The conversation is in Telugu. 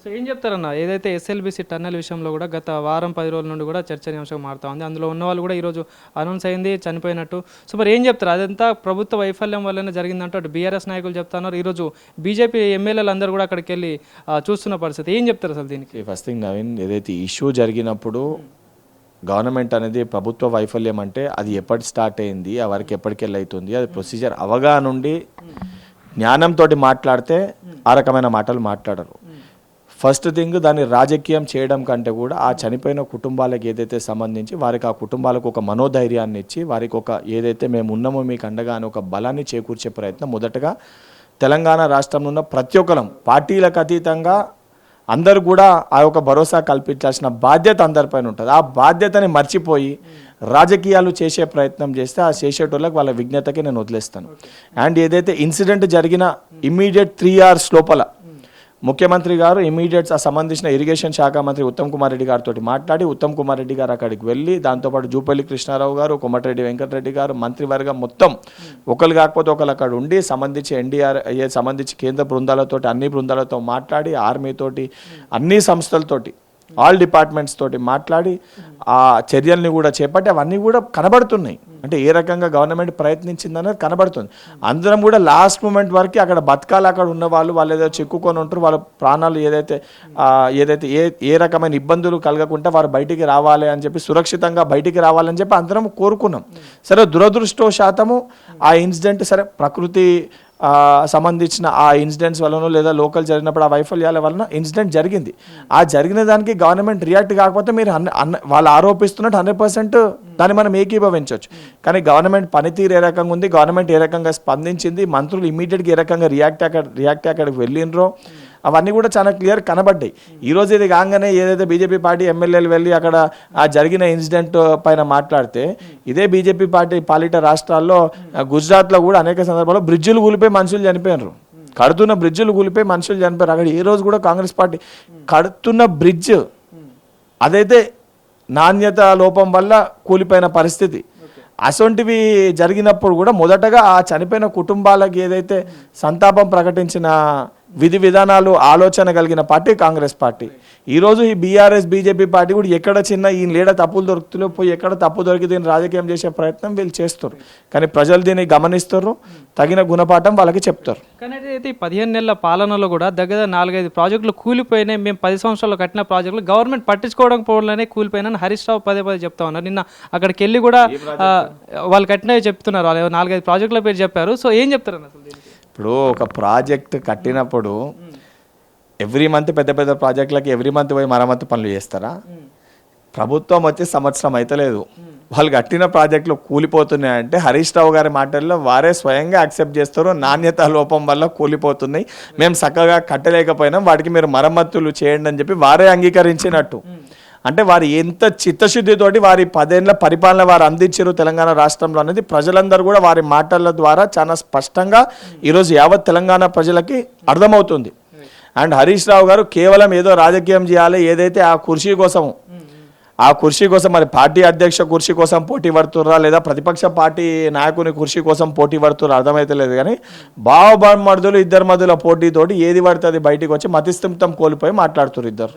సో ఏం చెప్తారన్న, ఏదైతే ఎస్ఎల్బిసి టన్నెల్ విషయంలో కూడా గత వారం 10 రోజుల నుండి కూడా చర్చనీయాంశంగా మారుతా ఉంది. అందులో ఉన్న వాళ్ళు కూడా ఈరోజు అనౌన్స్ అయింది చనిపోయినట్టు. సో మరి ఏం చెప్తారు, అదంతా ప్రభుత్వ వైఫల్యం వల్లనే జరిగిందంటూ అటు బీఆర్ఎస్ నాయకులు చెప్తున్నారు. ఈరోజు బీజేపీ ఎమ్మెల్యేలు అందరూ కూడా అక్కడికి వెళ్ళి చూస్తున్న పరిస్థితి. ఏం చెప్తారు అసలు దీనికి? ఫస్ట్ థింగ్ నవీన్, ఏదైతే ఇష్యూ జరిగినప్పుడు గవర్నమెంట్ అనేది ప్రభుత్వ వైఫల్యం అంటే అది ఎప్పటి స్టార్ట్ అయింది, ఆ వరకు ఎప్పటికెళ్ళి అవుతుంది, అది ప్రొసీజర్ అవగాహన నుండి జ్ఞానంతో మాట్లాడితే ఆ రకమైన మాటలు మాట్లాడరు. ఫస్ట్ థింగ్, దాన్ని రాజకీయం చేయడం కంటే కూడా ఆ చనిపోయిన కుటుంబాలకు ఏదైతే సంబంధించి వారికి ఆ కుటుంబాలకు ఒక మనోధైర్యాన్ని ఇచ్చి వారికి ఒక ఏదైతే మేము ఉన్నామో మీకు అండగా అని ఒక బలాన్ని చేకూర్చే ప్రయత్నం మొదటగా తెలంగాణ రాష్ట్రంలో ఉన్న ప్రతి ఒక్కరం పార్టీలకు అతీతంగా అందరూ కూడా ఆ యొక్క భరోసా కల్పించాల్సిన బాధ్యత అందరిపైన ఉంటుంది. ఆ బాధ్యతని మర్చిపోయి రాజకీయాలు చేసే ప్రయత్నం చేస్తే ఆ చేసేటోళ్ళకి వాళ్ళ విజ్ఞతకి నేను వదిలేస్తాను. అండ్ ఏదైతే ఇన్సిడెంట్ జరిగిన ఇమ్మీడియట్ 3 hours లోపల ముఖ్యమంత్రి గారు ఇమీడియట్ సంబంధించిన ఇరిగేషన్ శాఖ మంత్రి ఉత్తమ్ కుమార్ రెడ్డి గారితో మాట్లాడి ఉత్తమ్ కుమార్ రెడ్డి గారు అక్కడికి వెళ్ళి దాంతోపాటు జూపల్లి కృష్ణారావు గారు, కోమటిరెడ్డి వెంకటరెడ్డి గారు, మంత్రివర్గం మొత్తం ఒకరు కాకపోతే ఒకరు అక్కడ ఉండి సంబంధించి ఎన్డీఆర్ఏ సంబంధించి కేంద్ర బృందాలతోటి అన్ని బృందాలతో మాట్లాడి ఆర్మీతోటి అన్ని సంస్థలతోటి ఆల్ డిపార్ట్మెంట్స్ తోటి మాట్లాడి ఆ చర్యల్ని కూడా చేపట్టి అవన్నీ కూడా కనబడుతున్నాయి. అంటే ఏ రకంగా గవర్నమెంట్ ప్రయత్నించిందనేది కనబడుతుంది. అందరం కూడా లాస్ట్ మూమెంట్ వరకు అక్కడ బతకాలి, అక్కడ ఉన్న వాళ్ళు ఏదో చిక్కుకొని ఉంటారు, వాళ్ళ ప్రాణాలు ఏదైతే ఏ రకమైన ఇబ్బందులు కలగకుండా వారు బయటికి రావాలి అని చెప్పి సురక్షితంగా బయటికి రావాలని చెప్పి అందరం కోరుకున్నాం. సరే, దురదృష్టవశాత్తము ఆ ఇన్సిడెంట్ సరే ప్రకృతి సంబంధించిన ఆ ఇన్సిడెంట్స్ వలన లేదా లోకల్ జరిగినప్పుడు ఆ వైఫల్యాల వలన ఇన్సిడెంట్ జరిగింది. ఆ జరిగిన దానికి గవర్నమెంట్ రియాక్ట్ కాకపోతే మీరు వాళ్ళు ఆరోపిస్తున్నట్టు 100% దాన్ని మనం ఏకీభవించవచ్చు. కానీ గవర్నమెంట్ పనితీరు ఏ రకంగా ఉంది, గవర్నమెంట్ ఏ రకంగా స్పందించింది, మంత్రులు ఇమీడియట్గా ఏ రకంగా రియాక్ట్ అక్కడికి వెళ్ళినరో అవన్నీ కూడా చాలా క్లియర్ కనబడ్డాయి. ఈరోజు ఇది కాగానే ఏదైతే బీజేపీ పార్టీ ఎమ్మెల్యేలు వెళ్ళి అక్కడ ఆ జరిగిన ఇన్సిడెంట్ పైన మాట్లాడితే ఇదే బీజేపీ పార్టీ పాలిట రాష్ట్రాల్లో గుజరాత్లో కూడా అనేక సందర్భాల్లో బ్రిడ్జిలు కూలిపోయి మనుషులు చనిపోయినారు. కడుతున్న బ్రిడ్జిలు కూలిపోయి మనుషులు చనిపోయారు. అక్కడ ఏ రోజు కూడా కాంగ్రెస్ పార్టీ కడుతున్న బ్రిడ్జ్ అదైతే నాణ్యత లోపం వల్ల కూలిపోయిన పరిస్థితి. అసొంటివి జరిగినప్పుడు కూడా మొదటగా ఆ చనిపోయిన కుటుంబాలకు ఏదైతే సంతాపం ప్రకటించిన విధి విధానాలు ఆలోచన కలిగిన పార్టీ కాంగ్రెస్ పార్టీ. ఈరోజు ఈ బీఆర్ఎస్ బీజేపీ పార్టీ కూడా ఎక్కడ చిన్న ఈ లేడ తప్పులు దొరుకుతులో పోయి ఎక్కడ తప్పు దొరికి రాజకీయం చేసే ప్రయత్నం వీళ్ళు చేస్తారు. కానీ ప్రజలు దీన్ని గమనిస్తారు, తగిన గుణపాఠం వాళ్ళకి చెప్తారు. కానీ అయితే 15 నెలల పాలనలో కూడా దగ్గర 4-5 ప్రాజెక్టులు కూలిపోయినాయి. మేము 10 సంవత్సరాలు కట్టిన ప్రాజెక్టులు గవర్నమెంట్ పట్టించుకోవడం పోవడంలోనే కూలిపోయినాయని హరీష్ రావు పదే చెప్తా ఉన్నారు. నిన్న అక్కడికి వెళ్ళి కూడా వాళ్ళు కట్టినవి చెప్తున్నారు, వాళ్ళు 4-5 ప్రాజెక్టుల పేరు చెప్పారు. సో ఏం చెప్తారు అసలు దీనికి? ఇప్పుడు ఒక ప్రాజెక్ట్ కట్టినప్పుడు ఎవ్రీ మంత్ పెద్ద పెద్ద ప్రాజెక్టులకి ఎవ్రీ మంత్ పోయి మరమ్మతు పనులు చేస్తారా? ప్రభుత్వం వచ్చి సంవత్సరం అయితే లేదు, వాళ్ళు కట్టిన ప్రాజెక్టులు కూలిపోతున్నాయంటే హరీష్ రావు గారి మాటల్లో వారే స్వయంగా యాక్సెప్ట్ చేస్తారు. నాణ్యత లోపం వల్ల కూలిపోతున్నాయి, మేము చక్కగా కట్టలేకపోయినాం, వాటికి మీరు మరమ్మతులు చేయండి అని చెప్పి వారే అంగీకరించినట్టు. అంటే వారు ఎంత చిత్తశుద్ధితోటి వారి 10 ఏళ్ల పరిపాలన వారు అందించారు తెలంగాణ రాష్ట్రంలో అనేది ప్రజలందరూ కూడా వారి మాటల ద్వారా చాలా స్పష్టంగా ఈరోజు యావత్ తెలంగాణ ప్రజలకి అర్థమవుతుంది. అండ్ హరీష్ రావు గారు కేవలం ఏదో రాజకీయం చేయాలి, ఏదైతే ఆ కుర్చీ కోసం మరి పార్టీ అధ్యక్ష కుర్చీ కోసం పోటీ పడుతుర్రా లేదా ప్రతిపక్ష పార్టీ నాయకుని కుర్చీ కోసం పోటీ పడుతుర్రా అర్థమైతే లేదు. కానీ బావబామర్దులు ఇద్దరి మధ్యలో పోటీతోటి ఏది పడితే అది బయటికి వచ్చి మతిస్థిమితం కోల్పోయి మాట్లాడుతున్నారు ఇద్దరు.